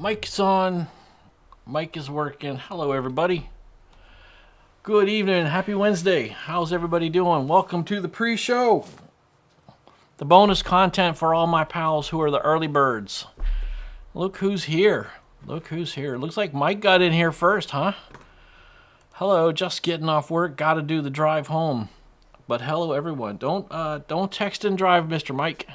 Mic's on. Mic is working. Hello, everybody. Good evening. Happy Wednesday. How's everybody doing? Welcome to the pre-show. The bonus content for all my pals who are the early birds. Look who's here. Look who's here. Looks like Mike got in here first, huh? Hello, just getting off work. Got to do the drive home. But hello, everyone. Don't text and drive, Mr. Mike.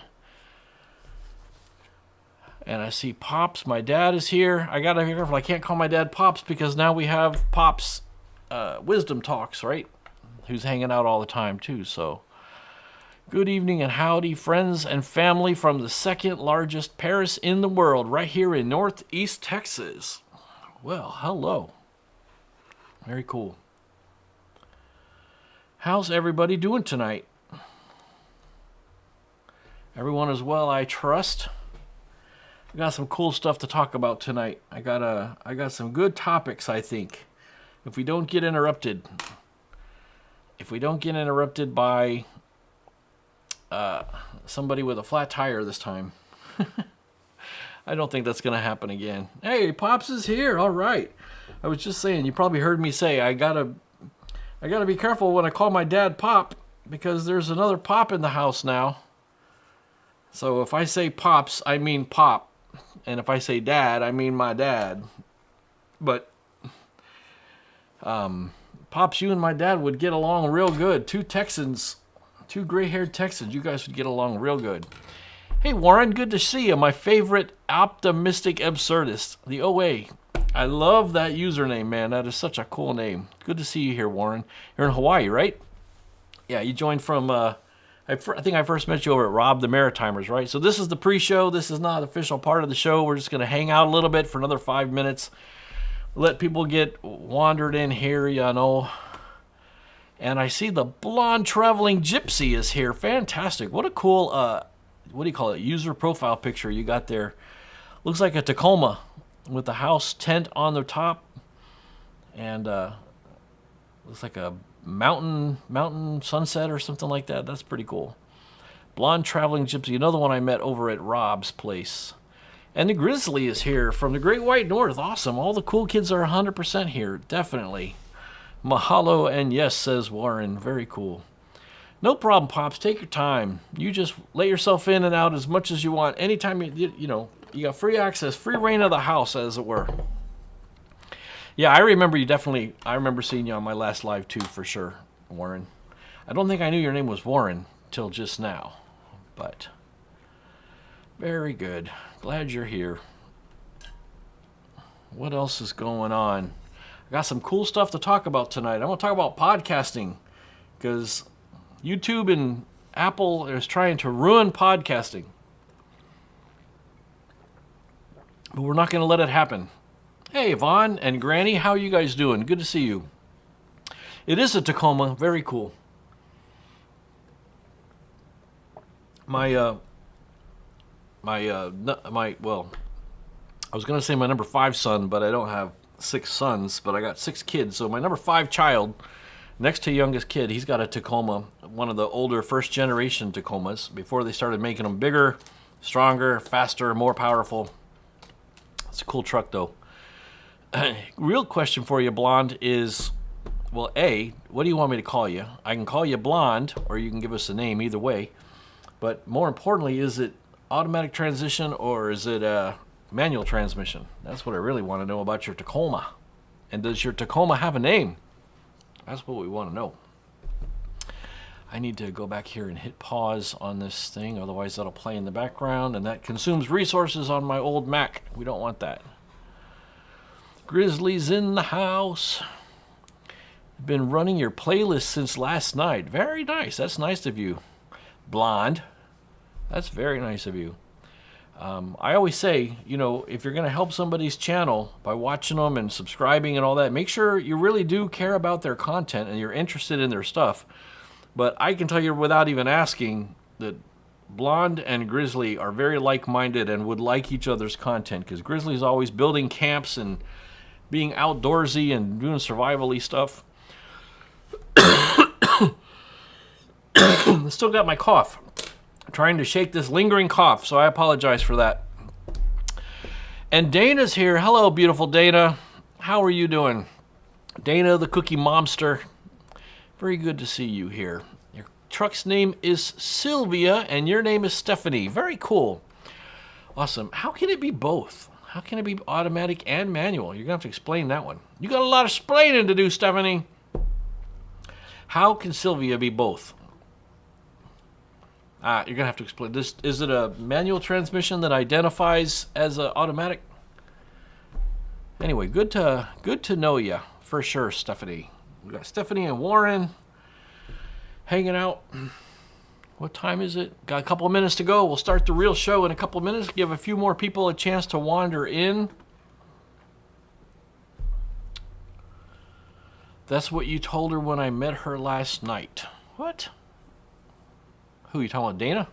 And I see Pops. My dad is here. I gotta be careful. I can't call my dad Pops because now we have Pops Wisdom Talks, right? Who's hanging out all the time too. So, good evening and howdy, friends and family from the second largest Paris in the world, right here in Northeast Texas. Well, hello. Very cool. How's everybody doing tonight? Everyone is well, I trust. I got some cool stuff to talk about tonight. I got some good topics, I think. If we don't get interrupted by somebody with a flat tire this time. I don't think that's going to happen again. Hey, Pops is here. All right. I was just saying, you probably heard me say I got to be careful when I call my dad Pop because there's another Pop in the house now. So if I say Pops, I mean Pop. And if I say dad, I mean my dad. But Pops, you and my dad would get along real good. Two gray-haired Texans. You guys would get along real good. Hey, Warren, good to see you. My favorite optimistic absurdist, the OA. I love that username, man. That is such a cool name. Good to see you here, Warren. You're in Hawaii, right? Yeah, you joined from... I think I first met you over at Rob the Maritimers, right? So this is the pre-show. This is not an official part of the show. We're just going to hang out a little bit for another 5 minutes. Let people get wandered in here, you know. And I see the blonde traveling gypsy is here. Fantastic. What a cool, what do you call it, user profile picture you got there. Looks like a Tacoma with the house tent on the top. And looks like a mountain sunset or something like that. That's pretty cool. Blonde traveling gypsy, another one I met over at Rob's place. And the grizzly is here from the Great White North. Awesome. All the cool kids are 100% here. Definitely. Mahalo and yes, says Warren. Very cool. No problem, Pops. Take your time. You just let yourself in and out as much as you want. Anytime you got free access, free reign of the house, as it were. Yeah, I remember you definitely. I remember seeing you on my last live too, for sure, Warren. I don't think I knew your name was Warren till just now, but very good. Glad you're here. What else is going on? I got some cool stuff to talk about tonight. I want to talk about podcasting because YouTube and Apple is trying to ruin podcasting, but we're not going to let it happen. Hey, Vaughn and Granny, how are you guys doing? Good to see you. It is a Tacoma. Very cool. Well, I was going to say my number 5 son, but I don't have 6 sons, but I got 6 kids. So my number 5 child, next to youngest kid, he's got a Tacoma, one of the older first generation Tacomas, before they started making them bigger, stronger, faster, more powerful. It's a cool truck, though. Real question for you, Blonde, is, well, A, what do you want me to call you? I can call you Blonde, or you can give us a name, either way. But more importantly, is it automatic transmission, or is it manual transmission? That's what I really want to know about your Tacoma. And does your Tacoma have a name? That's what we want to know. I need to go back here and hit pause on this thing, otherwise that'll play in the background, and that consumes resources on my old Mac. We don't want that. Grizzly's in the house. Been running your playlist since last night. Very nice. That's nice of you, Blonde. That's very nice of you. I always say, if you're going to help somebody's channel by watching them and subscribing and all that, make sure you really do care about their content and you're interested in their stuff. But I can tell you without even asking that Blonde and Grizzly are very like-minded and would like each other's content because Grizzly's always building camps and being outdoorsy and doing survival-y stuff. Still got my cough. I'm trying to shake this lingering cough, so I apologize for that. And Dana's here. Hello, beautiful Dana. How are you doing? Dana, the cookie momster. Very good to see you here. Your truck's name is Sylvia, and your name is Stephanie. Very cool. Awesome. How can it be both? How can it be automatic and manual? You're going to have to explain that one. You got a lot of explaining to do, Stephanie. How can Sylvia be both? You're going to have to explain this. Is it a manual transmission that identifies as an automatic? Anyway, good to know you for sure, Stephanie. We got Stephanie and Warren hanging out. What time is it? Got a couple of minutes to go. We'll start the real show in a couple of minutes. Give a few more people a chance to wander in. That's what you told her when I met her last night. What? Who are you talking about, Dana?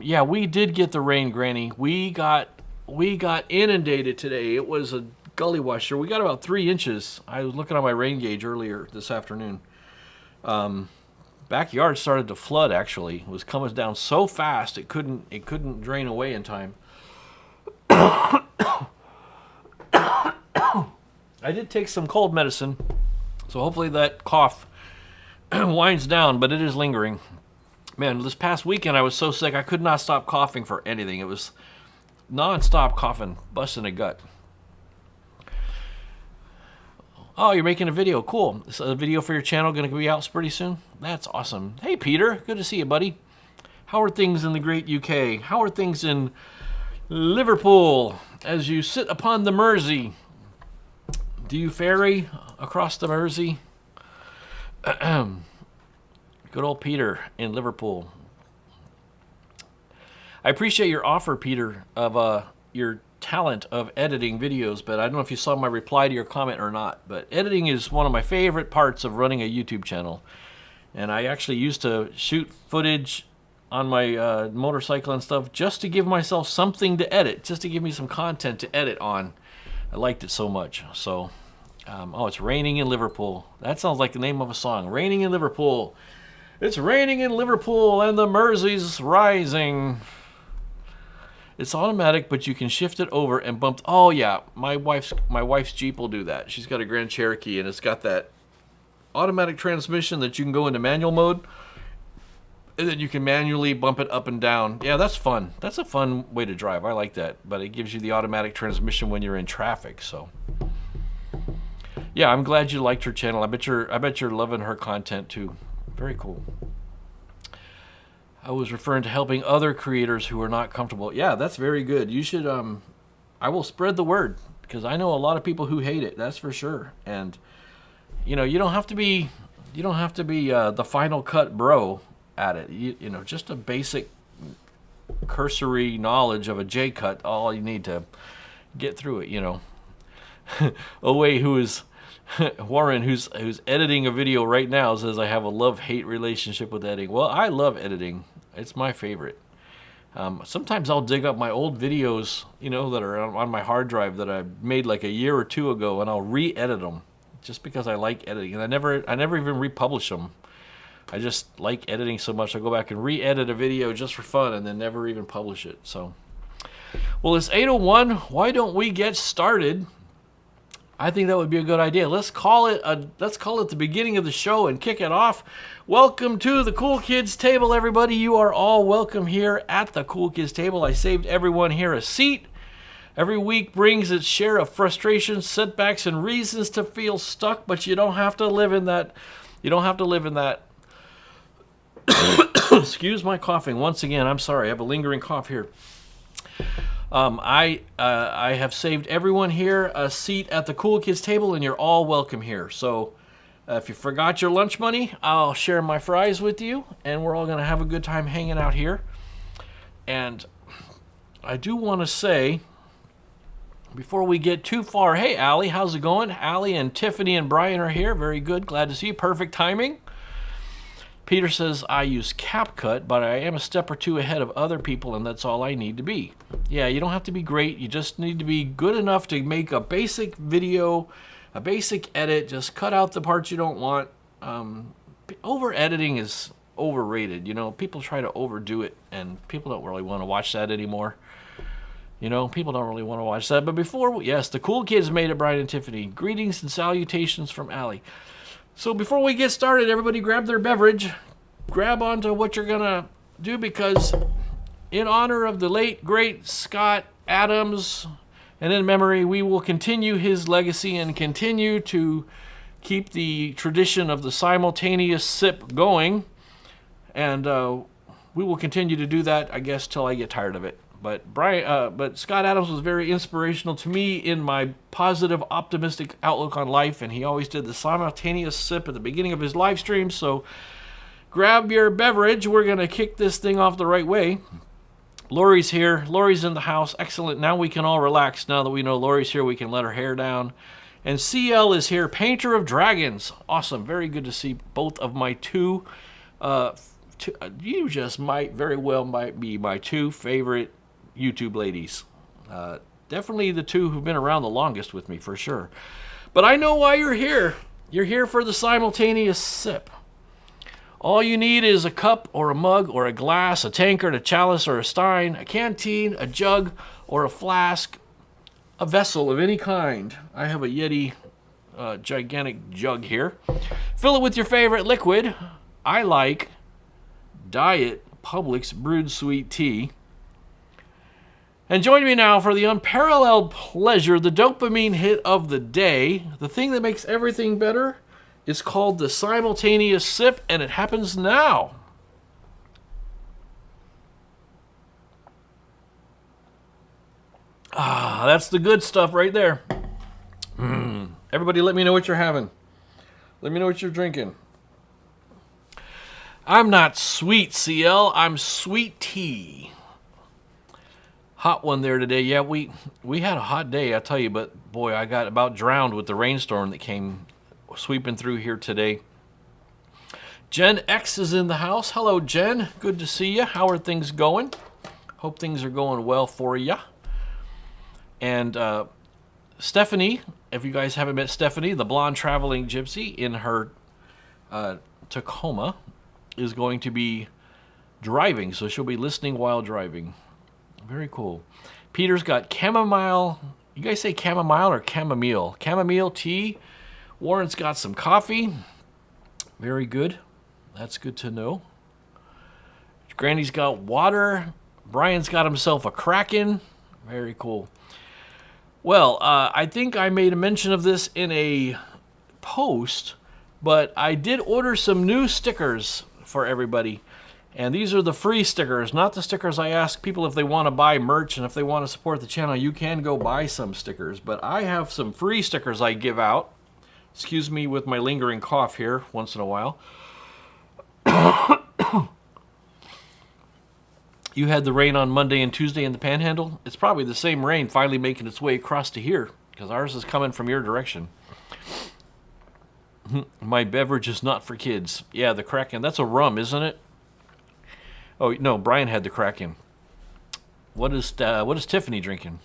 Yeah, we did get the rain, Granny. We got inundated today. It was a gully washer. We got about 3 inches. I was looking on my rain gauge earlier this afternoon. Backyard started to flood. Actually, it was coming down so fast it couldn't drain away in time. I did take some cold medicine, so hopefully that cough winds down, but it is lingering. Man, this past weekend I was so sick I could not stop coughing for anything. It was non-stop coughing, busting a gut. Oh, you're making a video. Cool. Is a video for your channel going to be out pretty soon? That's awesome. Hey, Peter. Good to see you, buddy. How are things in the great UK? How are things in Liverpool as you sit upon the Mersey? Do you ferry across the Mersey? Good old Peter in Liverpool. I appreciate your offer, Peter, of your talent of editing videos, but I don't know if you saw my reply to your comment or not, but editing is one of my favorite parts of running a YouTube channel. And I actually used to shoot footage on my motorcycle and stuff just to give myself something to edit, just to give me some content to edit on. I liked it so much. So, oh, it's raining in Liverpool. That sounds like the name of a song. Raining in Liverpool. It's raining in Liverpool and the Mersey's rising. It's automatic, but you can shift it over and bump. Oh yeah, my wife's Jeep will do that. She's got a Grand Cherokee, and it's got that automatic transmission that you can go into manual mode, and then you can manually bump it up and down. Yeah, that's fun. That's a fun way to drive. I like that. But it gives you the automatic transmission when you're in traffic. So yeah, I'm glad you liked her channel. I bet you're loving her content too. Very cool. I was referring to helping other creators who are not comfortable. Yeah, that's very good. You should, I will spread the word, because I know a lot of people who hate it, that's for sure. And, you know, you don't have to be the Final Cut bro at it. You know, just a basic cursory knowledge of a J-cut, all you need to get through it, you know. Owe, who is Warren, who's editing a video right now, says I have a love-hate relationship with editing. Well, I love editing. It's my favorite. Sometimes I'll dig up my old videos, you know, that are on my hard drive that I made like a year or two ago, and I'll re-edit them just because I like editing. And I never even republish them. I just like editing so much. I go back and re-edit a video just for fun, and then never even publish it. So, well, it's 8:01. Why don't we get started? I think that would be a good idea. Let's call it the beginning of the show and kick it off. Welcome to the Cool Kids Table, everybody. You are all welcome here at the Cool Kids Table. I saved everyone here a seat. Every week brings its share of frustrations, setbacks, and reasons to feel stuck, but you don't have to live in that. You don't have to live in that. Excuse my coughing. Once again, I'm sorry. I have a lingering cough here. I have saved everyone here a seat at the Cool Kids Table, and you're all welcome here. So if you forgot your lunch money, I'll share my fries with you, and we're all going to have a good time hanging out here. And I do want to say, before we get too far, hey, Allie, how's it going? Allie and Tiffany and Brian are here. Very good. Glad to see you. Perfect timing. Peter says, I use CapCut, but I am a step or two ahead of other people, and that's all I need to be. Yeah, you don't have to be great. You just need to be good enough to make a basic video, a basic edit. Just cut out the parts you don't want. Over-editing is overrated. You know, people try to overdo it, and people don't really want to watch that anymore. You know, people don't really want to watch that. But before, yes, the cool kids made it, Brian and Tiffany. Greetings and salutations from Allie. So before we get started, everybody grab their beverage. Grab onto what you're going to do, because in honor of the late, great Scott Adams, and in memory, we will continue his legacy and continue to keep the tradition of the simultaneous sip going. And we will continue to do that, I guess, till I get tired of it. But Scott Adams was very inspirational to me in my positive, optimistic outlook on life, and he always did the simultaneous sip at the beginning of his live stream. So grab your beverage. We're going to kick this thing off the right way. Lori's here. Lori's in the house. Excellent. Now we can all relax. Now that we know Lori's here, we can let her hair down. And CL is here, painter of dragons. Awesome. Very good to see both of my two. You just might be my two favorite YouTube ladies. Definitely the two who've been around the longest with me, for sure. But I know why you're here. You're here for the simultaneous sip. All you need is a cup or a mug or a glass, a tankard, a chalice or a stein, a canteen, a jug or a flask, a vessel of any kind. I have a Yeti gigantic jug here. Fill it with your favorite liquid. I like Diet Publix brewed sweet tea. And join me now for the unparalleled pleasure, the dopamine hit of the day, the thing that makes everything better. It's called the simultaneous sip, and it happens now. Ah, that's the good stuff right there. Everybody let me know what you're having. Let me know what you're drinking. I'm not sweet, CL. I'm sweet tea. Hot one there today. Yeah, we had a hot day, I tell you, but boy, I got about drowned with the rainstorm that came sweeping through here today. Jen X is in the house. Hello, Jen. Good to see you. How are things going? Hope things are going well for you. And Stephanie, if you guys haven't met Stephanie, the blonde traveling gypsy in her Tacoma, is going to be driving, so she'll be listening while driving. Very cool. Peter's got chamomile. You guys say chamomile or chamomile? Chamomile tea. Warren's got some coffee. Very good. That's good to know. Granny's got water. Brian's got himself a Kraken. Very cool. Well, I think I made a mention of this in a post, but I did order some new stickers for everybody. And these are the free stickers, not the stickers I ask people if they want to buy merch, and if they want to support the channel, you can go buy some stickers. But I have some free stickers I give out. Excuse me with my lingering cough here once in a while. You had the rain on Monday and Tuesday in the Panhandle. It's probably the same rain finally making its way across to here, because ours is coming from your direction. My beverage is not for kids. Yeah, the Kraken. That's a rum, isn't it? Oh, no, Brian had the Kraken. What is Tiffany drinking?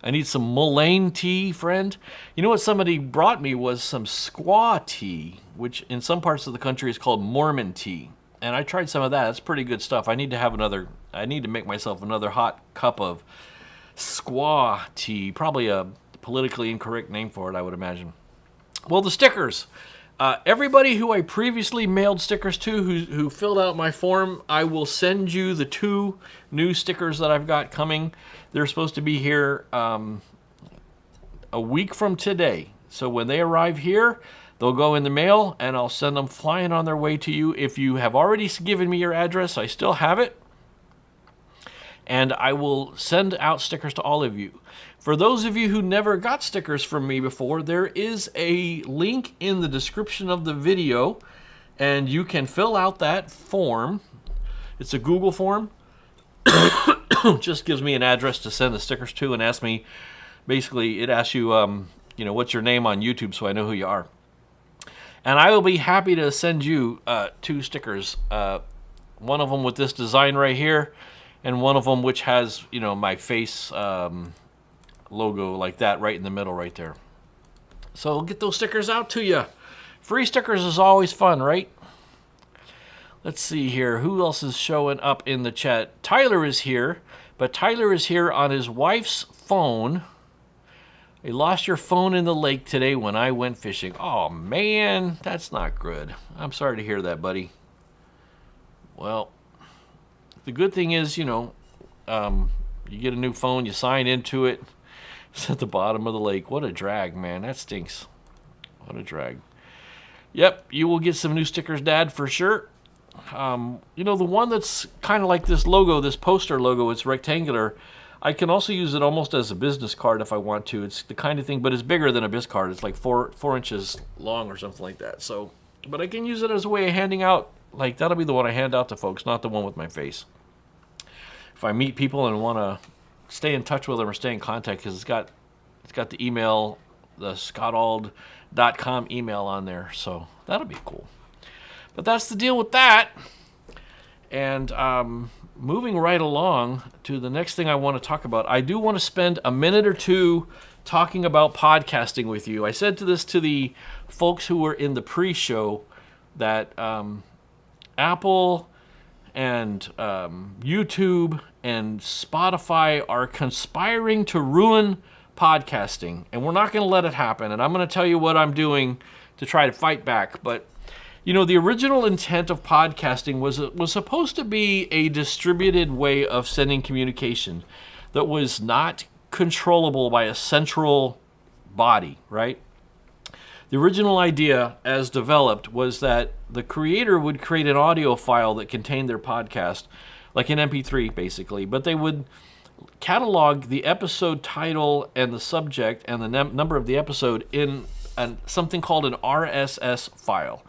I need some mullein tea, friend. You know what somebody brought me was some squaw tea, which in some parts of the country is called Mormon tea. And I tried some of that. It's pretty good stuff. I need to make myself another hot cup of squaw tea. Probably a politically incorrect name for it, I would imagine. Well, the stickers. Everybody who I previously mailed stickers to, who filled out my form, I will send you the 2 new stickers that I've got coming. They're supposed to be here a week from today. So when they arrive here, they'll go in the mail, and I'll send them flying on their way to you. If you have already given me your address, I still have it. And I will send out stickers to all of you. For those of you who never got stickers from me before, there is a link in the description of the video, and you can fill out that form. It's a Google form. Just gives me an address to send the stickers to, and asks me, basically, it asks you, what's your name on YouTube, so I know who you are. And I will be happy to send you 2 stickers. One of them with this design right here, and one of them which has, my face logo like that right in the middle right there. So I'll get those stickers out to you. Free stickers is always fun, right? Let's see here. Who else is showing up in the chat? Tyler is here, but Tyler is here on his wife's phone. You lost your phone in the lake today when I went fishing. Oh, man, that's not good. I'm sorry to hear that, buddy. Well, the good thing is, you get a new phone, you sign into it. It's at the bottom of the lake. What a drag, man. That stinks. What a drag. Yep, you will get some new stickers, Dad, for sure. The one that's kind of like this logo, this poster logo, it's rectangular. I can also use it almost as a business card if I want to. It's the kind of thing, but it's bigger than a biz card. It's like four inches long or something like that. So, but I can use it as a way of handing out. Like, that'll be the one I hand out to folks, not the one with my face. If I meet people and want to stay in touch with them or stay in contact, because it's got the email, the scottald.com email on there. So that'll be cool. But that's the deal with that. And moving right along to the next thing I want to talk about, I do want to spend a minute or two talking about podcasting with you. I said this to the folks who were in the pre-show that Apple and YouTube and Spotify are conspiring to ruin podcasting. And we're not going to let it happen. And I'm going to tell you what I'm doing to try to fight back. But the original intent of podcasting was supposed to be a distributed way of sending communication that was not controllable by a central body, right? The original idea, as developed, was that the creator would create an audio file that contained their podcast, like an MP3, basically, but they would catalog the episode title and the subject and the number of the episode in something called an RSS file.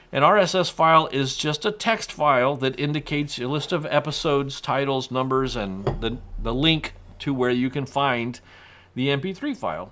An RSS file is just a text file that indicates a list of episodes, titles, numbers, and the link to where you can find the MP3 file.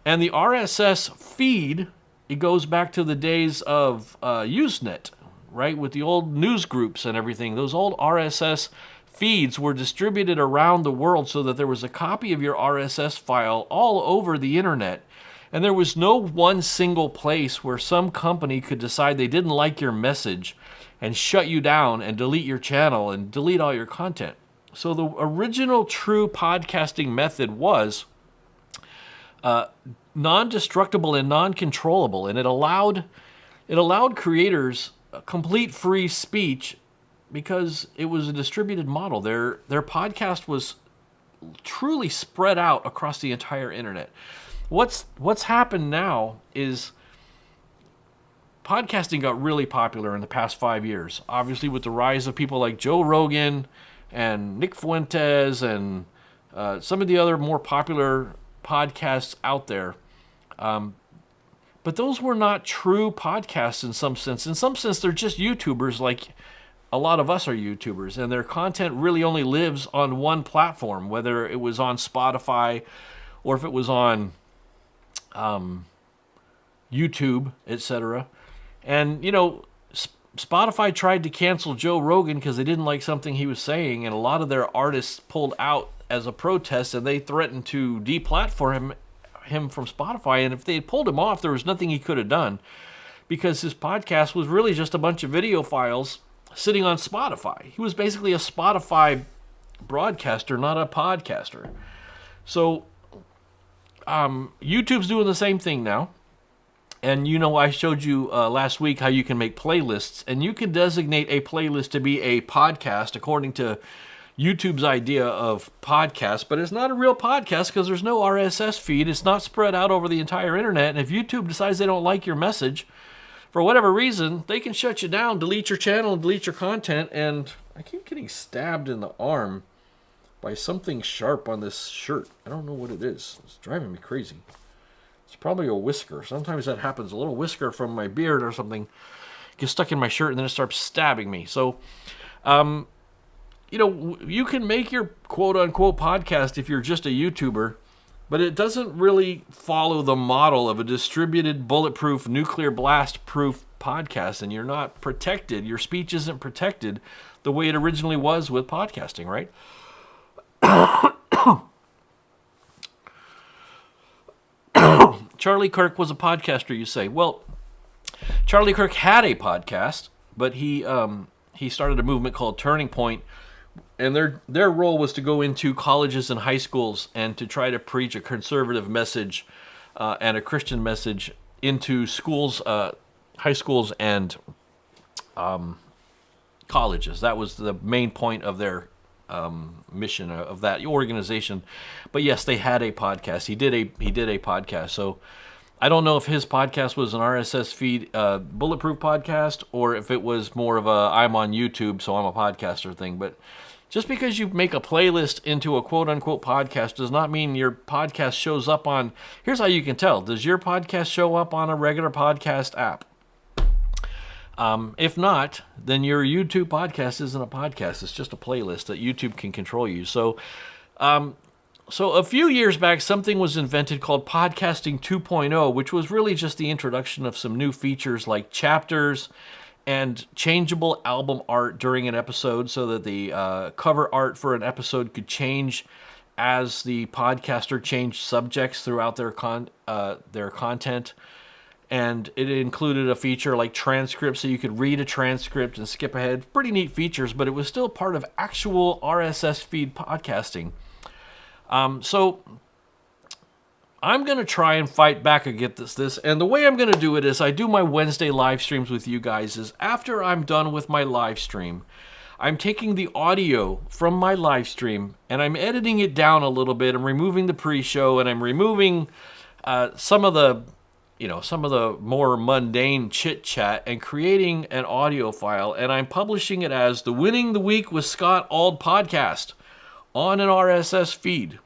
And the RSS feed, it goes back to the days of Usenet, right, with the old news groups and everything. Those old RSS feeds were distributed around the world so that there was a copy of your RSS file all over the internet. And there was no one single place where some company could decide they didn't like your message and shut you down and delete your channel and delete all your content. So the original true podcasting method was non-destructible and non-controllable, and it allowed creators complete free speech because it was a distributed model. Their podcast was truly spread out across the entire internet. What's happened now is podcasting got really popular in the past 5 years. Obviously, with the rise of people like Joe Rogan and Nick Fuentes and some of the other more popular podcasts out there. But those were not true podcasts in some sense. In some sense, they're just YouTubers like a lot of us are YouTubers. And their content really only lives on one platform, whether it was on Spotify or if it was on YouTube, etc. And, Spotify tried to cancel Joe Rogan because they didn't like something he was saying, and a lot of their artists pulled out as a protest, and they threatened to deplatform him from Spotify. And if they had pulled him off, there was nothing he could have done because his podcast was really just a bunch of video files sitting on Spotify. He was basically a Spotify broadcaster, not a podcaster. So YouTube's doing the same thing now. And I showed you last week how you can make playlists, and you can designate a playlist to be a podcast according to YouTube's idea of podcast, but it's not a real podcast because there's no RSS feed. It's not spread out over the entire internet. And if YouTube decides they don't like your message, for whatever reason, they can shut you down, delete your channel, and delete your content. And I keep getting stabbed in the arm by something sharp on this shirt. I don't know what it is. It's driving me crazy. It's probably a whisker. Sometimes that happens. A little whisker from my beard or something gets stuck in my shirt and then it starts stabbing me. So, you can make your quote-unquote podcast if you're just a YouTuber, but it doesn't really follow the model of a distributed, bulletproof, nuclear blast-proof podcast, and you're not protected. Your speech isn't protected the way it originally was with podcasting, right? Charlie Kirk was a podcaster, you say. Well, Charlie Kirk had a podcast, but he he started a movement called Turning Point, and their role was to go into colleges and high schools and to try to preach a conservative message and a Christian message into schools, high schools, and colleges. That was the main point of their mission of that organization. But yes, they had a podcast. He did a podcast. So I don't know if his podcast was an RSS feed, bulletproof podcast, or if it was more of a I'm on YouTube, so I'm a podcaster thing. But just because you make a playlist into a quote-unquote podcast does not mean your podcast shows up on... Here's how you can tell. Does your podcast show up on a regular podcast app? If not, then your YouTube podcast isn't a podcast. It's just a playlist that YouTube can control you. So a few years back, something was invented called Podcasting 2.0, which was really just the introduction of some new features like chapters and changeable album art during an episode, so that the cover art for an episode could change as the podcaster changed subjects throughout their content. And it included a feature like transcripts, so you could read a transcript and skip ahead. Pretty neat features, but it was still part of actual RSS feed podcasting. So I'm going to try and fight back against this. And the way I'm going to do it is I do my Wednesday live streams with you guys is after I'm done with my live stream, I'm taking the audio from my live stream and I'm editing it down a little bit. I'm removing the pre-show and I'm removing some of the more mundane chit-chat and creating an audio file, and I'm publishing it as the Winning the Week with Scott Auld podcast on an RSS feed.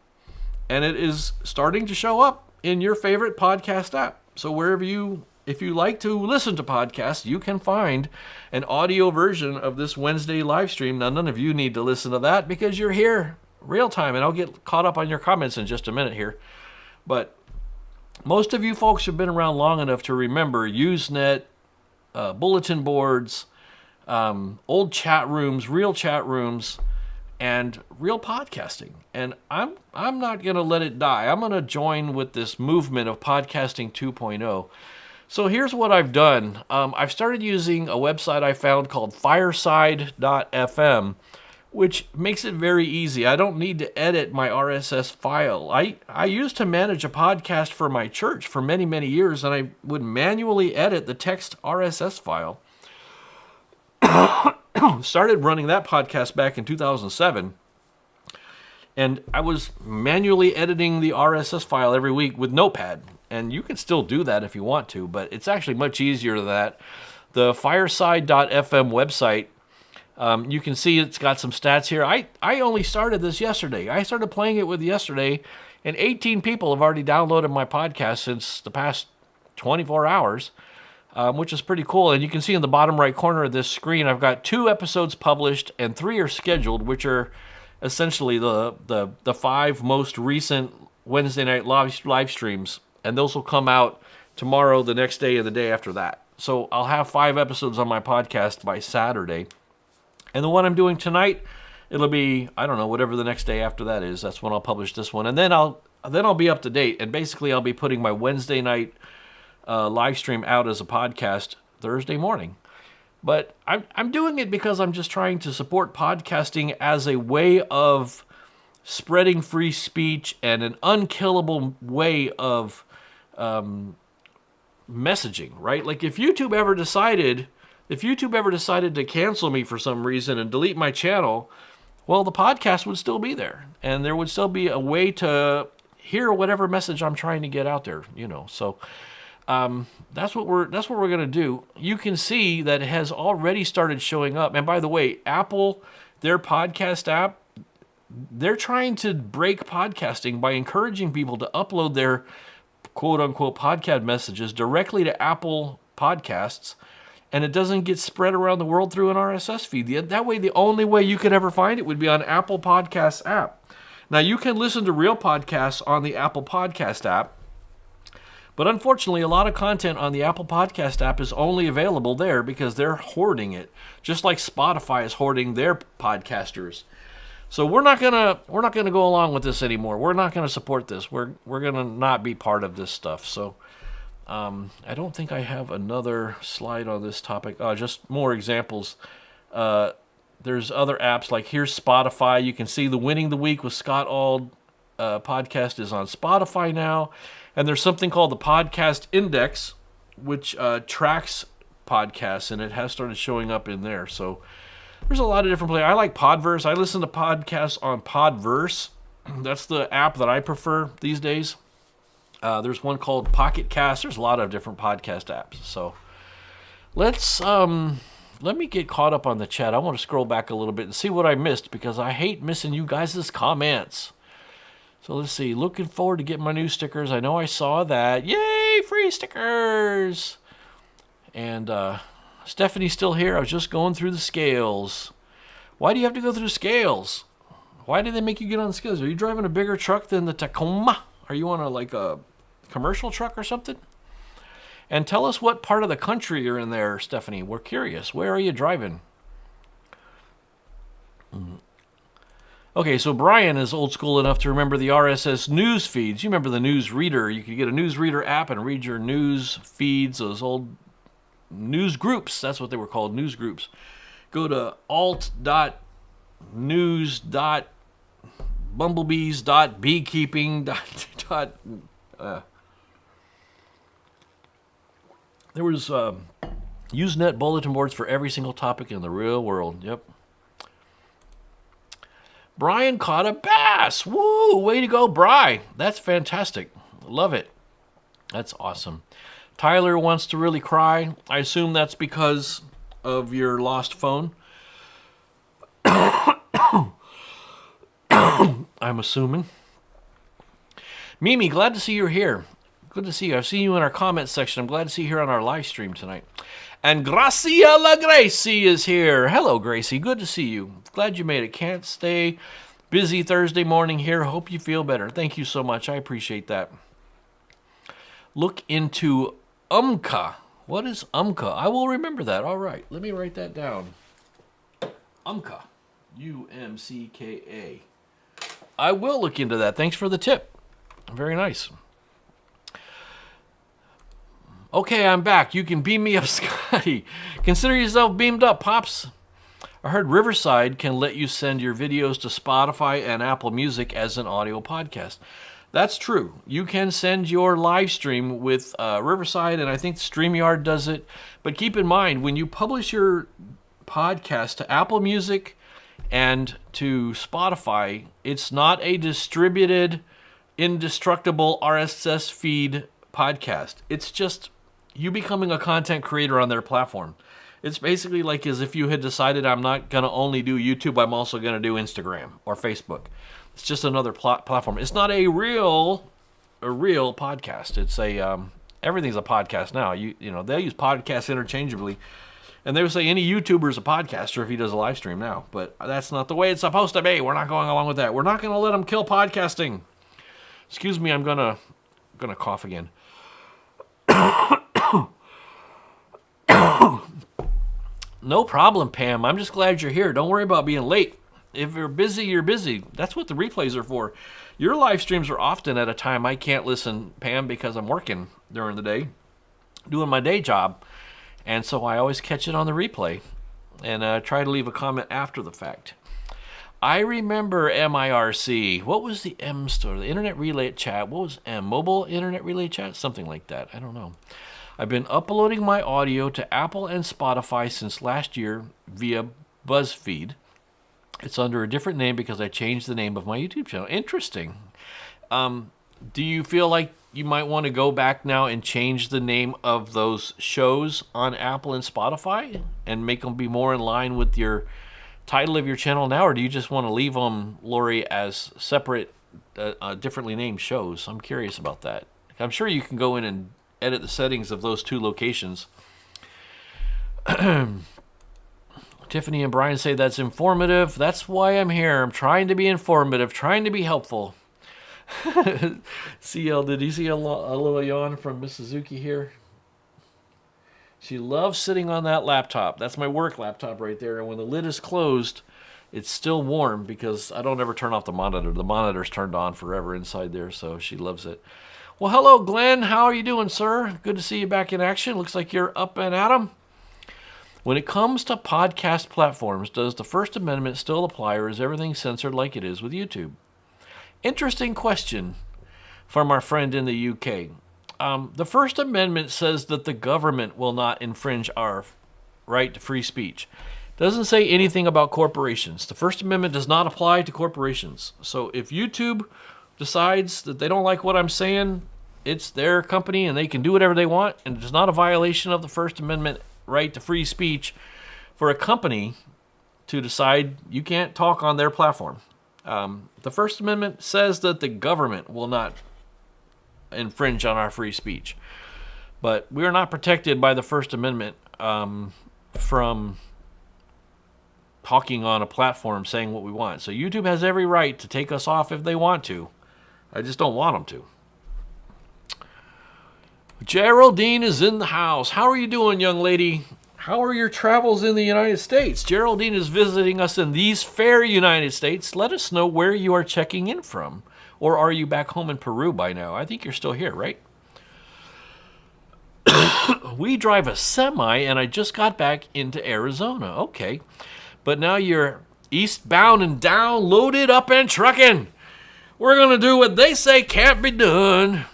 And it is starting to show up in your favorite podcast app. So if you like to listen to podcasts, you can find an audio version of this Wednesday live stream. Now, none of you need to listen to that because you're here real time, and I'll get caught up on your comments in just a minute here. But most of you folks have been around long enough to remember Usenet, bulletin boards, old chat rooms, real chat rooms, and real podcasting. And I'm not going to let it die. I'm going to join with this movement of Podcasting 2.0. So here's what I've done. I've started using a website I found called fireside.fm, which makes it very easy. I don't need to edit my RSS file. I used to manage a podcast for my church for many, many years, and I would manually edit the text RSS file. Started running that podcast back in 2007, and I was manually editing the RSS file every week with Notepad. And you can still do that if you want to, but it's actually much easier than that. The fireside.fm website, you can see it's got some stats here. I only started this yesterday. I started playing it with yesterday, and 18 people have already downloaded my podcast since the past 24 hours, which is pretty cool. And you can see in the bottom right corner of this screen, I've got 2 episodes published and 3 are scheduled, which are essentially the 5 most recent Wednesday night live streams. And those will come out tomorrow, the next day, and the day after that. So I'll have 5 episodes on my podcast by Saturday. And the one I'm doing tonight, it'll be, I don't know, whatever the next day after that is. That's when I'll publish this one. And then I'll be up to date. And basically I'll be putting my Wednesday night live stream out as a podcast Thursday morning. But I'm doing it because I'm just trying to support podcasting as a way of spreading free speech and an unkillable way of messaging, right? Like if YouTube ever decided to cancel me for some reason and delete my channel, well, the podcast would still be there, and there would still be a way to hear whatever message I'm trying to get out there, So that's what we're going to do. You can see that it has already started showing up. And by the way, Apple, their podcast app, they're trying to break podcasting by encouraging people to upload their quote-unquote podcast messages directly to Apple Podcasts, and it doesn't get spread around the world through an RSS feed. That way, the only way you could ever find it would be on Apple Podcasts app. Now, you can listen to real podcasts on the Apple Podcast app, but unfortunately, a lot of content on the Apple Podcast app is only available there because they're hoarding it, just like Spotify is hoarding their podcasters. So we're not gonna go along with this anymore. We're not gonna support this. We're gonna not be part of this stuff. So I don't think I have another slide on this topic. Just more examples. There's other apps like here's Spotify. You can see the Winning the Week with Scott Auld podcast is on Spotify now. And there's something called the Podcast Index, which tracks podcasts, and it has started showing up in there. So there's a lot of different places. I like Podverse. I listen to podcasts on Podverse. That's the app that I prefer these days. There's one called Pocket Cast. There's a lot of different podcast apps. So let me get caught up on the chat. I want to scroll back a little bit and see what I missed, because I hate missing you guys' comments. So let's see. Looking forward to getting my new stickers. I know I saw that. Yay, free stickers! And Stephanie's still here. I was just going through the scales. Why do you have to go through scales? Why did they make you get on the scales? Are you driving a bigger truck than the Tacoma? Are you on a commercial truck or something? And tell us what part of the country you're in there, Stephanie. We're curious. Where are you driving? Okay, so Brian is old school enough to remember the RSS news feeds. You remember the news reader. You could get a news reader app and read your news feeds, those old news groups. That's what they were called, news groups. Go to alt.news.bumblebees.beekeeping. There was Usenet bulletin boards for every single topic in the real world. Yep. Brian caught a bass. Woo! Way to go, Bri. That's fantastic. Love it. That's awesome. Tyler wants to really cry. I assume that's because of your lost phone. I'm assuming. Mimi, glad to see you're here. Good to see you. I've seen you in our comments section. I'm glad to see you here on our live stream tonight. And Gracia La Gracie is here. Hello, Gracie. Good to see you. Glad you made it. Can't stay busy Thursday morning here. Hope you feel better. Thank you so much. I appreciate that. Look into UMCA. What is UMCA? I will remember that. All right. Let me write that down. UMCA. UMCKA. I will look into that. Thanks for the tip. Very nice. Okay, I'm back. You can beam me up, Scotty. Consider yourself beamed up, Pops. I heard Riverside can let you send your videos to Spotify and Apple Music as an audio podcast. That's true. You can send your live stream with Riverside, and I think StreamYard does it. But keep in mind, when you publish your podcast to Apple Music and to Spotify, it's not a distributed, indestructible RSS feed podcast. It's just you becoming a content creator on their platform. It's basically like as if you had decided I'm not going to only do YouTube, I'm also going to do Instagram or Facebook. It's just another platform. It's not a real podcast. It's everything's a podcast now. You know, they use podcasts interchangeably. And they would say any YouTuber is a podcaster if he does a live stream now. But that's not the way it's supposed to be. We're not going along with that. We're not going to let them kill podcasting. Excuse me, I'm gonna cough again. No problem, Pam. I'm just glad you're here. Don't worry about being late. If you're busy, you're busy. That's what the replays are for. Your live streams are often at a time I can't listen, Pam, because I'm working during the day, doing my day job. And so I always catch it on the replay and try to leave a comment after the fact. I remember MIRC. What was the M store? The Internet Relay Chat. What was M? Mobile Internet Relay Chat? Something like that. I don't know. I've been uploading my audio to Apple and Spotify since last year via BuzzFeed. It's under a different name because I changed the name of my YouTube channel. Interesting. Do you feel like you might want to go back now and change the name of those shows on Apple and Spotify and make them be more in line with your title of your channel now, or do you just want to leave them, Lori, as separate, differently named shows? I'm curious about that. I'm sure you can go in and edit the settings of those two locations. Tiffany and Brian say that's informative. That's why I'm here. I'm trying to be informative, trying to be helpful. CL, did you see a little yawn from Miss Suzuki here? She loves sitting on that laptop. That's my work laptop right there. And when the lid is closed, it's still warm because I don't ever turn off the monitor. The monitor's turned on forever inside there, so she loves it. Well, hello, Glenn. How are you doing, sir? Good to see you back in action. Looks like you're up and at 'em. When it comes to podcast platforms, does the First Amendment still apply, or is everything censored like it is with YouTube? Interesting question from our friend in the UK. The First Amendment says that the government will not infringe our right to free speech. Doesn't say anything about corporations. The First Amendment does not apply to corporations. So if YouTube decides that they don't like what I'm saying, it's their company and they can do whatever they want, and it's not a violation of the First Amendment right to free speech for a company to decide you can't talk on their platform. The First Amendment says that the government will not infringe on our free speech, but we are not protected by the First Amendment from talking on a platform saying what we want. So YouTube has every right to take us off if they want to. I just don't want them to. Geraldine is in the house. How are you doing, young lady? How are your travels in the United States? Geraldine is visiting us in these fair United States. Let us know where you are checking in from. Or are you back home in Peru by now? I think you're still here, right? We drive a semi, and I just got back into Arizona. Okay. But now you're eastbound and down, loaded up and trucking. We're going to do what they say can't be done.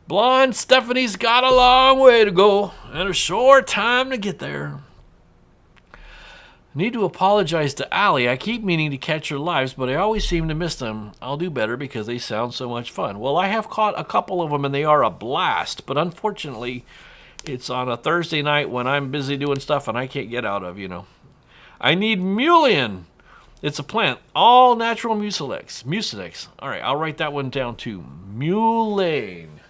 Blonde Stephanie's got a long way to go and a short time to get there. I need to apologize to Allie. I keep meaning to catch her lives, but I always seem to miss them. I'll do better because they sound so much fun. Well, I have caught a couple of them, and they are a blast. But unfortunately, it's on a Thursday night when I'm busy doing stuff and I can't get out of, I need mullein. It's a plant. All natural mucinex. Mucinex. All right, I'll write that one down too. Mullein.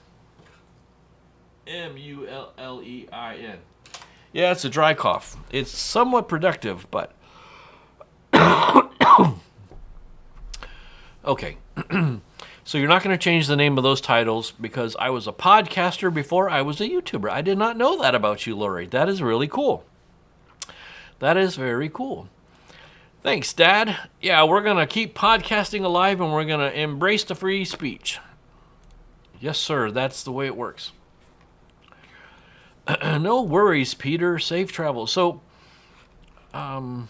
Mullein. Yeah, it's a dry cough. It's somewhat productive, but... Okay. So you're not going to change the name of those titles because I was a podcaster before I was a YouTuber. I did not know that about you, Lori. That is really cool. That is very cool. Thanks, Dad. Yeah, we're going to keep podcasting alive and we're going to embrace the free speech. Yes, sir. That's the way it works. No worries, Peter. Safe travel. So, what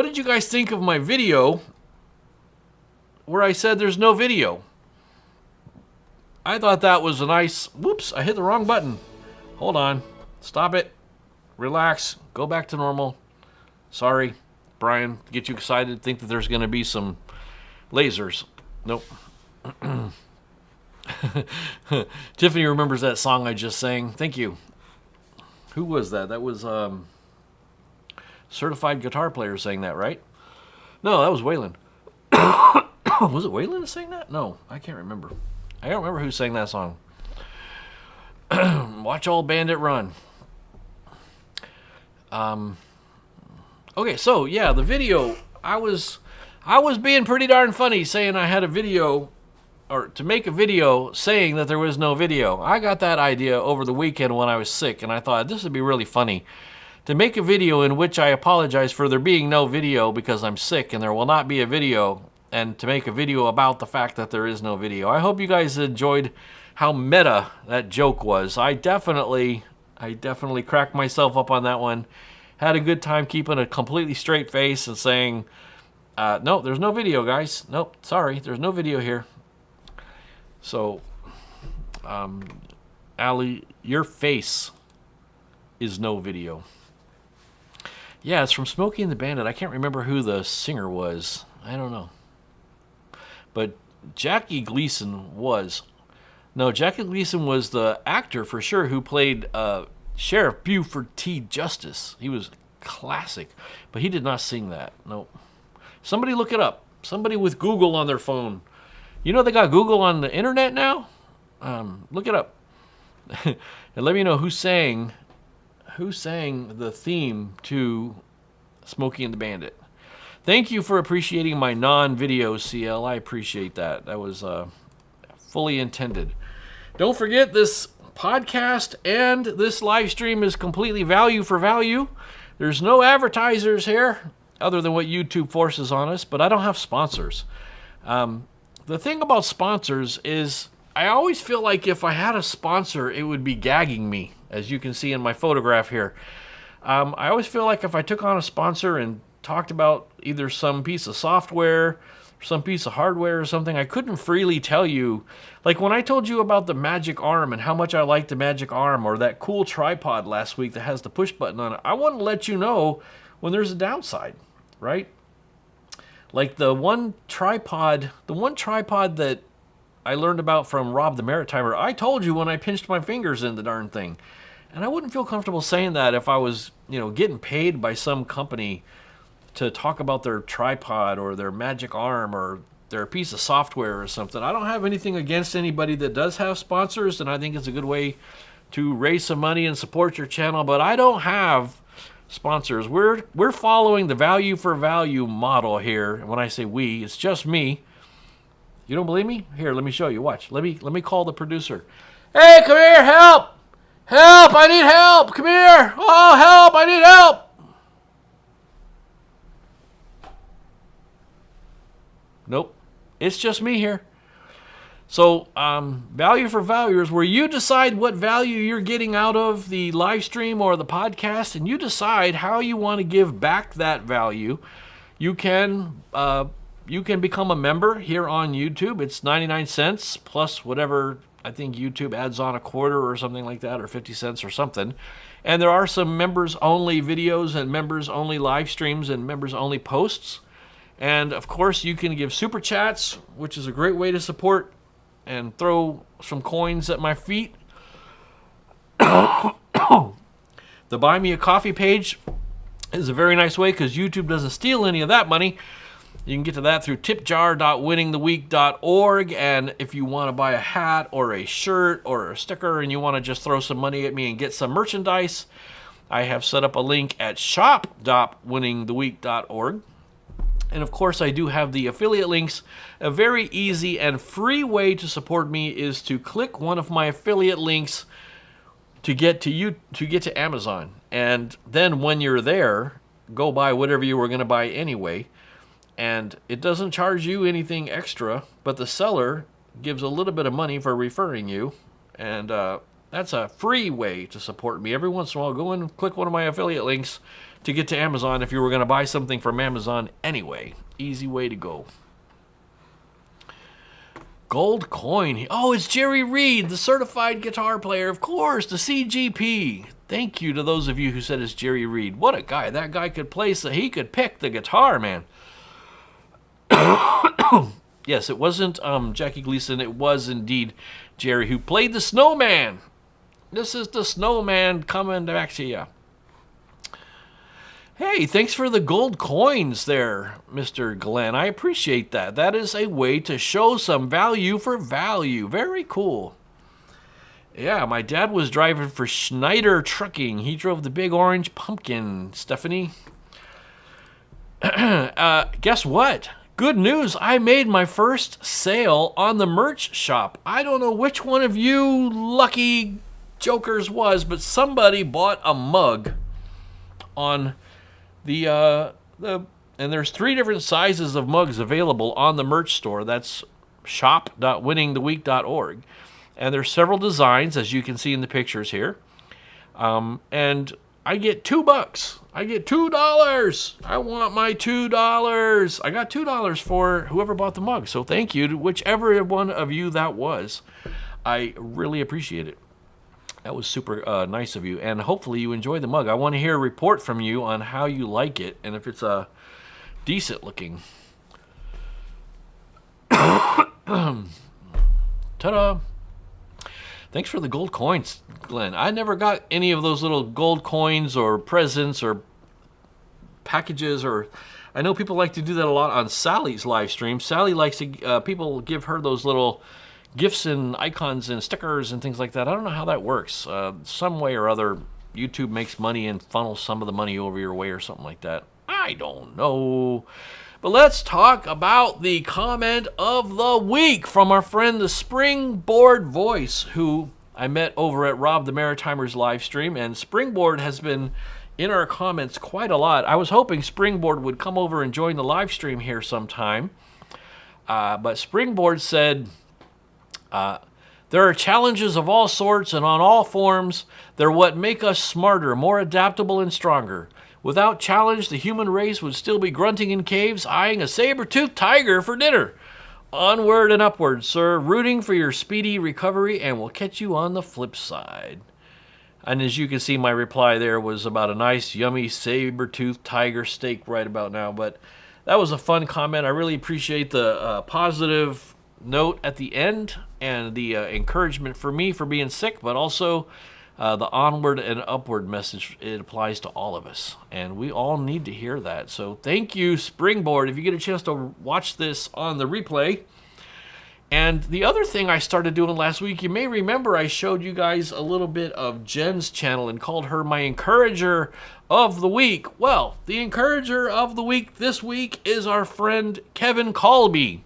did you guys think of my video where I said there's no video? I thought that was a nice... Whoops, I hit the wrong button. Hold on. Stop it. Relax. Go back to normal. Sorry, Brian, to get you excited. Think that there's going to be some lasers. Nope. Tiffany remembers that song I just sang. Thank you. Who was that? That was Certified Guitar Player saying that, right? No, that was Waylon. Was it Waylon that sang that? No, I can't remember. I don't remember who sang that song. Watch Old Bandit Run. Okay, so yeah, the video. I was being pretty darn funny saying I had a video, or to make a video saying that there was no video. I got that idea over the weekend when I was sick, and I thought this would be really funny to make a video in which I apologize for there being no video because I'm sick and there will not be a video, and to make a video about the fact that there is no video. I hope you guys enjoyed how meta that joke was. I definitely cracked myself up on that one. Had a good time keeping a completely straight face and saying, no, there's no video, guys. Nope, sorry, there's no video here. So, Allie, your face is no video. Yeah, it's from Smokey and the Bandit. I can't remember who the singer was. I don't know. But Jackie Gleason was. No, Jackie Gleason was the actor for sure who played Sheriff Buford T. Justice. He was classic. But he did not sing that. Nope. Somebody look it up. Somebody with Google on their phone. You know they got Google on the internet now? Look it up. And let me know who sang the theme to Smokey and the Bandit. Thank you for appreciating my non-video, CL. I appreciate that. That was fully intended. Don't forget, this podcast and this live stream is completely value for value. There's no advertisers here other than what YouTube forces on us, but I don't have sponsors. The thing about sponsors is I always feel like if I had a sponsor, it would be gagging me. as you can see in my photograph here. I always feel like if I took on a sponsor and talked about either some piece of software, some piece of hardware or something, I couldn't freely tell you. Like when I told you about the Magic Arm and how much I like the Magic Arm, or that cool tripod last week that has the push button on it, I want to let you know when there's a downside, right? Like the one tripod that I learned about from Rob the Maritimer, I told you when I pinched my fingers in the darn thing. And I wouldn't feel comfortable saying that if I was, getting paid by some company to talk about their tripod or their Magic Arm or their piece of software or something. I don't have anything against anybody that does have sponsors, and I think it's a good way to raise some money and support your channel, but I don't have sponsors. We're following the value for value model here. And when I say we, it's just me. You don't believe me? Here, let me show you. Watch. Let me call the producer. Hey, come here, help! Help, I need help! Come here! Oh, help, I need help! Nope. It's just me here. So, value for value is where you decide what value you're getting out of the live stream or the podcast, and you decide how you want to give back that value. You can become a member here on YouTube. It's 99 cents plus whatever I think YouTube adds on a quarter or something like that, or 50 cents or something. And there are some members-only videos and members-only live streams and members-only posts. And, of course, you can give super chats, which is a great way to support and throw some coins at my feet. The Buy Me a Coffee page is a very nice way because YouTube doesn't steal any of that money. You can get to that through tipjar.winningtheweek.org. And if you want to buy a hat or a shirt or a sticker and you want to just throw some money at me and get some merchandise, I have set up a link at shop.winningtheweek.org. And of course, I do have the affiliate links. A very easy and free way to support me is to click one of my affiliate links to get to Amazon. And then when you're there, go buy whatever you were going to buy anyway. And it doesn't charge you anything extra, but the seller gives a little bit of money for referring you. And that's a free way to support me. Every once in a while, go in and click one of my affiliate links to get to Amazon if you were going to buy something from Amazon anyway. Easy way to go. Gold coin. Oh, it's Jerry Reed, the certified guitar player. Of course, the CGP. Thank you to those of you who said it's Jerry Reed. What a guy. That guy could play, so he could pick the guitar, man. Yes, it wasn't Jackie Gleason. It was indeed Jerry who played the Snowman. This is the Snowman coming back to you. Hey, thanks for the gold coins there, Mr. Glenn. I appreciate that. That is a way to show some value for value. Very cool. Yeah, my dad was driving for Schneider Trucking. He drove the big orange pumpkin, Stephanie. Guess what? Good news. I made my first sale on the merch shop. I don't know which one of you lucky jokers was, but somebody bought a mug on and there's 3 different sizes of mugs available on the merch store. That's shop.winningtheweek.org. And there's several designs, as you can see in the pictures here. And I get $2. I get $2. I want my $2. I got $2 for whoever bought the mug. So thank you to whichever one of you that was. I really appreciate it. That was super nice of you, and hopefully you enjoy the mug. I want to hear a report from you on how you like it, and if it's decent looking. Ta-da! Thanks for the gold coins, Glenn. I never got any of those little gold coins or presents or packages, or I know people like to do that a lot on Sally's live stream. Sally likes to, people give her those little gifts and icons and stickers and things like that. I don't know how that works. Some way or other, YouTube makes money and funnels some of the money over your way or something like that. I don't know. But let's talk about the comment of the week from our friend the Springboard Voice, who I met over at Rob the Maritimer's live stream. And Springboard has been in our comments quite a lot. I was hoping Springboard would come over and join the live stream here sometime. But Springboard said, There are challenges of all sorts and on all forms. They're what make us smarter, more adaptable, and stronger. Without challenge, the human race would still be grunting in caves, eyeing a saber-toothed tiger for dinner. Onward and upward, sir, rooting for your speedy recovery, and we'll catch you on the flip side. And as you can see, my reply there was about a nice, yummy, saber-toothed tiger steak right about now. But that was a fun comment. I really appreciate the positive note at the end and the encouragement for me for being sick, but also the onward and upward message. It applies to all of us, and we all need to hear that. So thank you, Springboard. If you get a chance to watch this on the replay. And the other thing I started doing last week, you may remember I showed you guys a little bit of Jen's channel and called her my encourager of the week. Well, the encourager of the week this week is our friend Kevin Colby.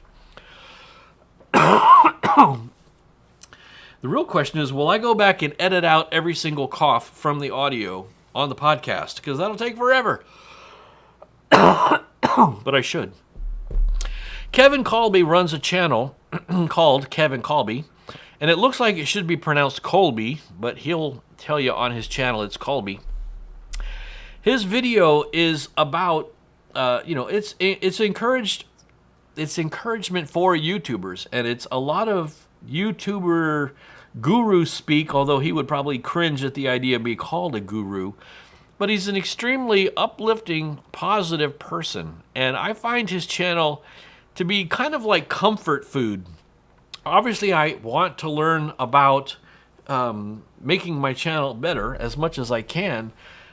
The real question is, will I go back and edit out every single cough from the audio on the podcast? Because that'll take forever. But I should. Kevin Colby runs a channel called Kevin Colby, and it looks like it should be pronounced Colby, but he'll tell you on his channel it's Colby. His video is about, it's encouragement for YouTubers, and it's a lot of YouTuber guru speak, although he would probably cringe at the idea of being called a guru. But he's an extremely uplifting, positive person, and I find his channel to be kind of like comfort food. Obviously, I want to learn about making my channel better as much as I can,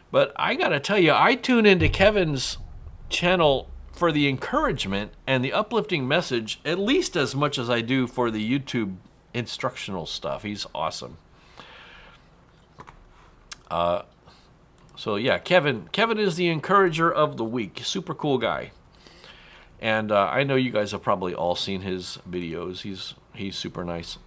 but I gotta tell you, I tune into Kevin's channel for the encouragement and the uplifting message at least as much as I do for the YouTube instructional stuff. He's awesome. So yeah, Kevin is the encourager of the week. Super cool guy. And I know you guys have probably all seen his videos. He's super nice.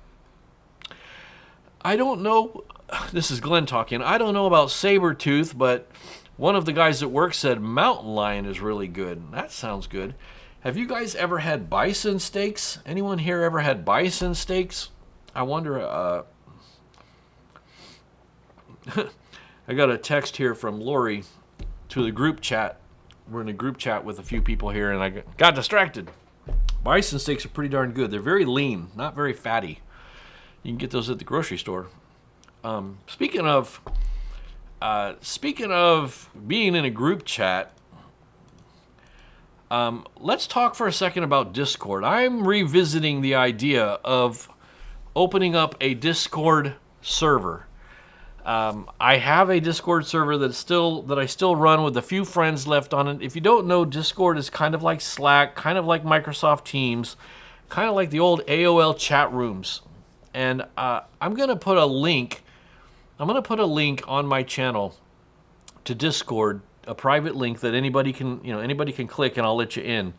I don't know, this is Glenn talking, I don't know about Sabertooth, but one of the guys at work said mountain lion is really good. That sounds good. Have you guys ever had bison steaks? Anyone here ever had bison steaks? I wonder, I got a text here from Lori to the group chat. We're in a group chat with a few people here, and I got distracted. Bison steaks are pretty darn good. They're very lean, not very fatty. You can get those at the grocery store. Speaking of being in a group chat, let's talk for a second about Discord. I'm revisiting the idea of opening up a Discord server. I have a Discord server that I still run with a few friends left on it. If you don't know, Discord is kind of like Slack, kind of like Microsoft Teams, kind of like the old AOL chat rooms. And I'm gonna put a link on my channel to Discord, a private link that anybody can click, and I'll let you in.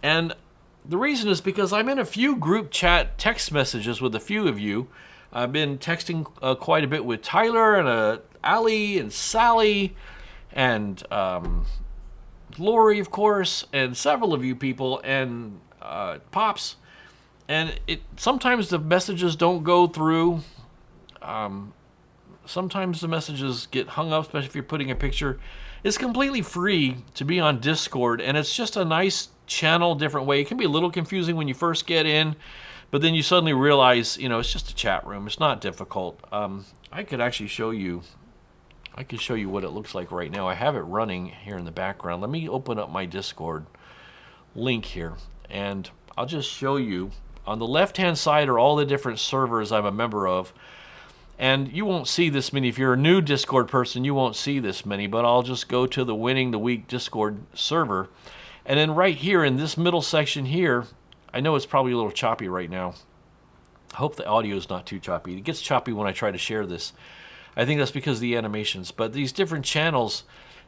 And the reason is because I'm in a few group chat text messages with a few of you. I've been texting quite a bit with Tyler and Ali and Sally and Lori, of course, and several of you people, and Pops. And sometimes the messages don't go through. Sometimes the messages get hung up, especially if you're putting a picture. It's completely free to be on Discord, and it's just a nice channel, different way. It can be a little confusing when you first get in, but then you suddenly realize, it's just a chat room. It's not difficult. I could actually show you. I could show you what it looks like right now. I have it running here in the background. Let me open up my Discord link here, and I'll just show you. On the left-hand side are all the different servers I'm a member of. And you won't see this many. If you're a new Discord person, you won't see this many. But I'll just go to the Winning the Week Discord server. And then right here in this middle section here, I know it's probably a little choppy right now. I hope the audio is not too choppy. It gets choppy when I try to share this. I think that's because of the animations. But these different channels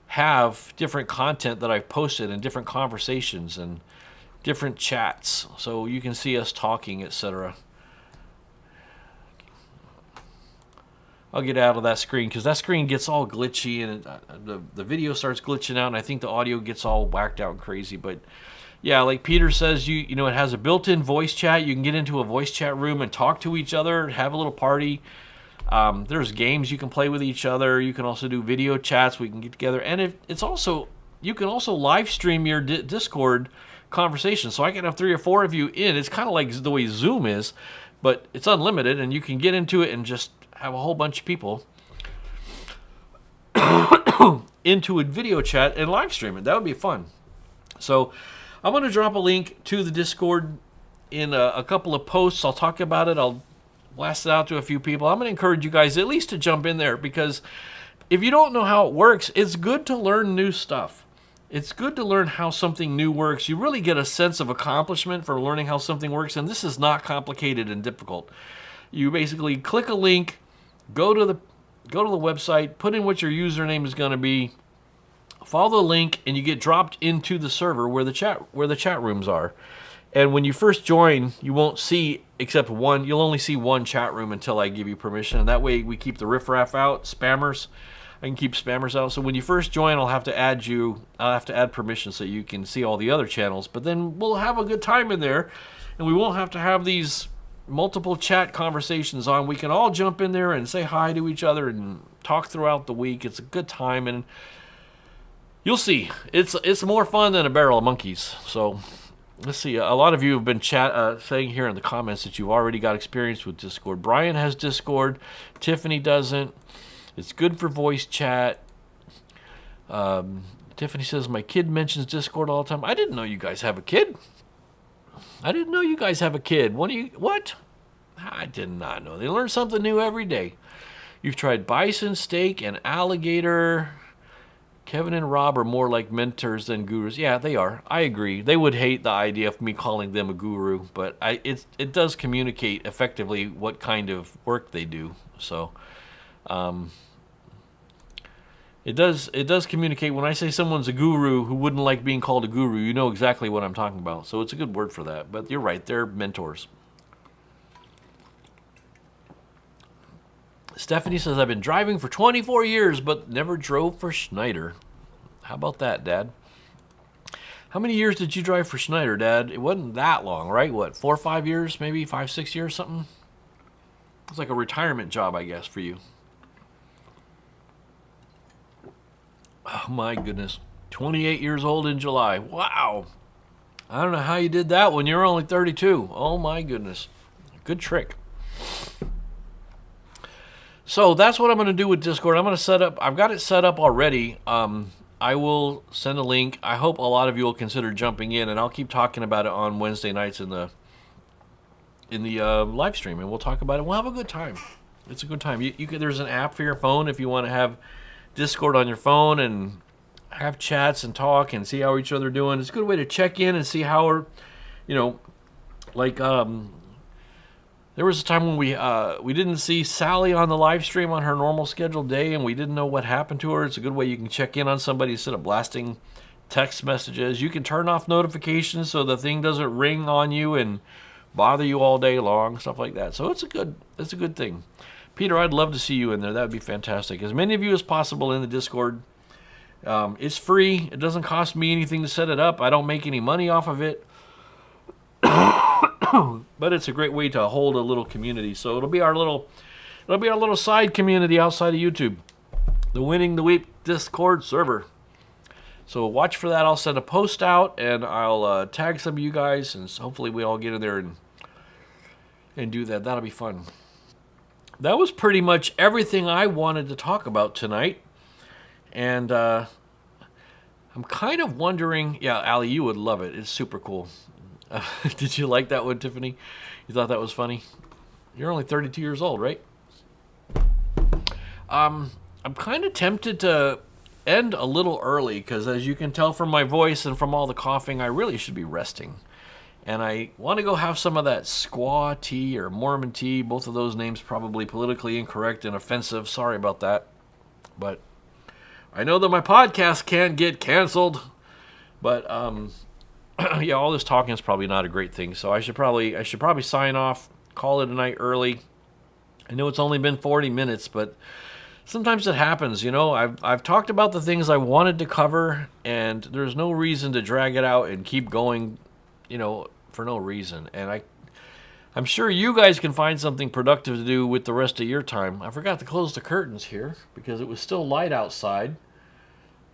have different content that I've posted and different conversations and different chats. So you can see us talking, etc. I'll get out of that screen because that screen gets all glitchy and the video starts glitching out, and I think the audio gets all whacked out and crazy. But yeah, like Peter says, you know, it has a built-in voice chat. You can get into a voice chat room and talk to each other, have a little party. There's games you can play with each other. You can also do video chats. We can get together, and you can also live stream your Discord conversation. So I can have 3 or 4 of you in. It's kind of like the way Zoom is, but it's unlimited, and you can get into it and just have a whole bunch of people into a video chat and live stream it. That would be fun. So I'm going to drop a link to the Discord in a couple of posts. I'll talk about it. I'll blast it out to a few people. I'm going to encourage you guys at least to jump in there, because if you don't know how it works, it's good to learn new stuff. It's good to learn how something new works. You really get a sense of accomplishment for learning how something works, and this is not complicated and difficult. You basically click a link, go to the website, put in what your username is going to be, follow the link, and you get dropped into the server where the chat rooms are. And when you first join, you won't see except one. You'll only see one chat room until I give you permission. And that way we keep the riffraff out, spammers. I can keep spammers out. So when you first join, I'll have to add permission so you can see all the other channels. But then we'll have a good time in there, and we won't have to have these multiple chat conversations on. We can all jump in there and say hi to each other and talk throughout the week. It's a good time, and you'll see. It's more fun than a barrel of monkeys. So let's see. A lot of you have been saying here in the comments that you've already got experience with Discord. Brian has Discord. Tiffany doesn't. It's good for voice chat. Tiffany says, my kid mentions Discord all the time. I didn't know you guys have a kid. What? I did not know. They learn something new every day. You've tried bison, steak, and alligator. Kevin and Rob are more like mentors than gurus. Yeah, they are. I agree. They would hate the idea of me calling them a guru, but it does communicate effectively what kind of work they do. So, it does communicate. When I say someone's a guru who wouldn't like being called a guru, you know exactly what I'm talking about. So it's a good word for that. But you're right. They're mentors. Stephanie says, I've been driving for 24 years, but never drove for Schneider. How about that, Dad? How many years did you drive for Schneider, Dad? It wasn't that long, right? What, 4 or 5 years, maybe 5, 6 years, something? It's like a retirement job, I guess, for you. Oh, my goodness. 28 years old in July. Wow. I don't know how you did that when you're only 32. Oh, my goodness. Good trick. So that's what I'm going to do with Discord. I'm going to set up. I've got it set up already. I will send a link. I hope a lot of you will consider jumping in, and I'll keep talking about it on Wednesday nights in the live stream, and we'll talk about it. We'll have a good time. It's a good time. There's an app for your phone if you want to have Discord on your phone and have chats and talk and see how each other are doing. It's a good way to check in and see how we're, like. There was a time when we didn't see Sally on the live stream on her normal scheduled day, and we didn't know what happened to her. It's a good way you can check in on somebody instead of blasting text messages. You can turn off notifications so the thing doesn't ring on you and bother you all day long, stuff like that. So it's a good thing. Peter, I'd love to see you in there. That would be fantastic. As many of you as possible in the Discord. It's free. It doesn't cost me anything to set it up. I don't make any money off of it. But it's a great way to hold a little community. So it'll be our little side community outside of YouTube. The Winning the Week Discord server. So watch for that. I'll send a post out, and I'll tag some of you guys, and hopefully we all get in there and do that. That'll be fun. That was pretty much everything I wanted to talk about tonight. And I'm kind of wondering, yeah, Allie, you would love it. It's super cool. Did you like that one, Tiffany? You thought that was funny? You're only 32 years old, right? I'm kind of tempted to end a little early because, as you can tell from my voice and from all the coughing, I really should be resting. And I want to go have some of that squaw tea or Mormon tea. Both of those names probably politically incorrect and offensive. Sorry about that. But I know that my podcast can't get canceled. But yeah, all this talking is probably not a great thing. So I should probably sign off, call it a night early, I know it's only been 40 minutes, but sometimes it happens, you know. I've talked about the things I wanted to cover, and there's no reason to drag it out and keep going, you know, for no reason. And I'm sure you guys can find something productive to do with the rest of your time. I forgot to close the curtains here because it was still light outside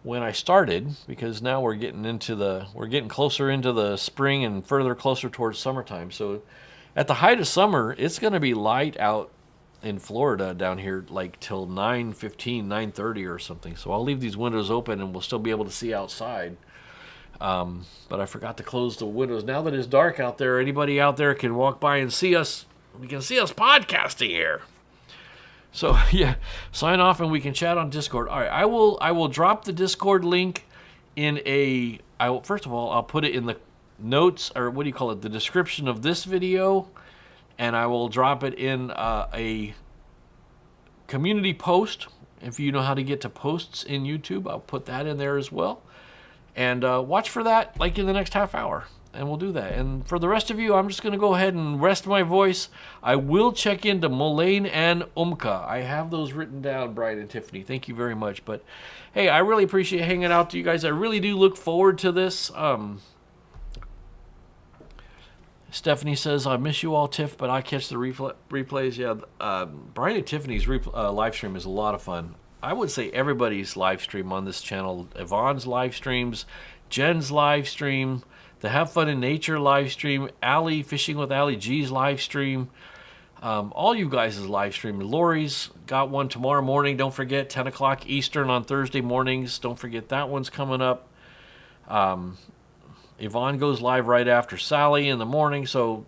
when I started, because now we're getting closer into the spring and further closer towards summertime. So at the height of summer, it's going to be light out in Florida down here like till 9:15, 9:30 or something. So I'll leave these windows open and we'll still be able to see outside. But I forgot to close the windows. Now that it's dark out there, anybody out there can walk by and see us. We can see us podcasting here. So yeah, sign off and we can chat on Discord. All right, I will drop the Discord link in first of all, I'll put it in the notes, or what do you call it, the description of this video, and I will drop it in a community post. If you know how to get to posts in YouTube, I'll put that in there as well. And watch for that like in the next half hour, and we'll do that. And for the rest of you, I'm just going to go ahead and rest my voice. I will check into Mullane and Umka. I have those written down, Brian and Tiffany. Thank you very much. But hey, I really appreciate hanging out to you guys. I really do look forward to this. Stephanie says, I miss you all, Tiff, but I catch the replays. Yeah, Brian and Tiffany's live stream is a lot of fun. I would say everybody's live stream on this channel. Yvonne's live streams, Jen's live stream, the Have Fun in Nature live stream, Allie, Fishing with Allie G's live stream, all you guys' live stream. Lori's got one tomorrow morning. Don't forget, 10 o'clock Eastern on Thursday mornings. Don't forget that one's coming up. Yvonne goes live right after Sally in the morning, so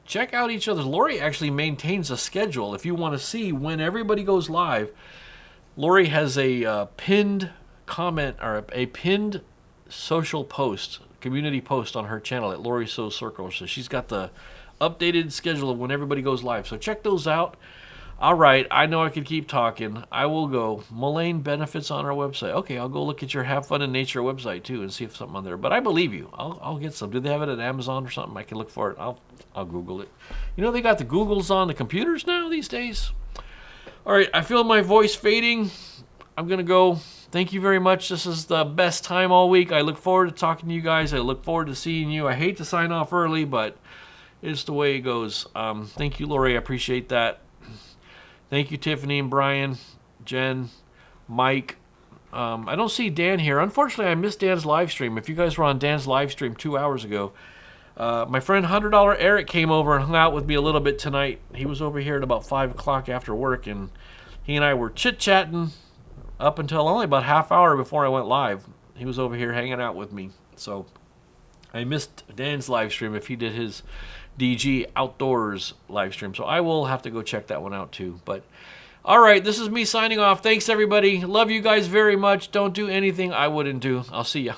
check out each other's. Lori actually maintains a schedule. If you want to see when everybody goes live, Lori has a pinned comment, or a pinned social post, community post on her channel at Lori So Circle. So she's got the updated schedule of when everybody goes live. So check those out. All right, I know I could keep talking. I will go. Mullane benefits on our website. Okay, I'll go look at your Have Fun in Nature website too and see if something on there. But I believe you. I'll get some. Do they have it at Amazon or something? I can look for it. I'll Google it. You know they got the Googles on the computers now these days. All right, I feel my voice fading. I'm going to go. Thank you very much. This is the best time all week. I look forward to talking to you guys. I look forward to seeing you. I hate to sign off early, but it's the way it goes. Thank you, Lori. I appreciate that. Thank you, Tiffany and Brian, Jen, Mike. I don't see Dan here. Unfortunately, I missed Dan's live stream. If you guys were on Dan's live stream 2 hours ago, my friend $100 Eric came over and hung out with me a little bit tonight. He was over here at about 5 o'clock after work, and he and I were chit-chatting up until only about half hour before I went live. He was over here hanging out with me. So I missed Dan's live stream if he did his DG Outdoors live stream. So I will have to go check that one out too. But all right, this is me signing off. Thanks, everybody. Love you guys very much. Don't do anything I wouldn't do. I'll see ya.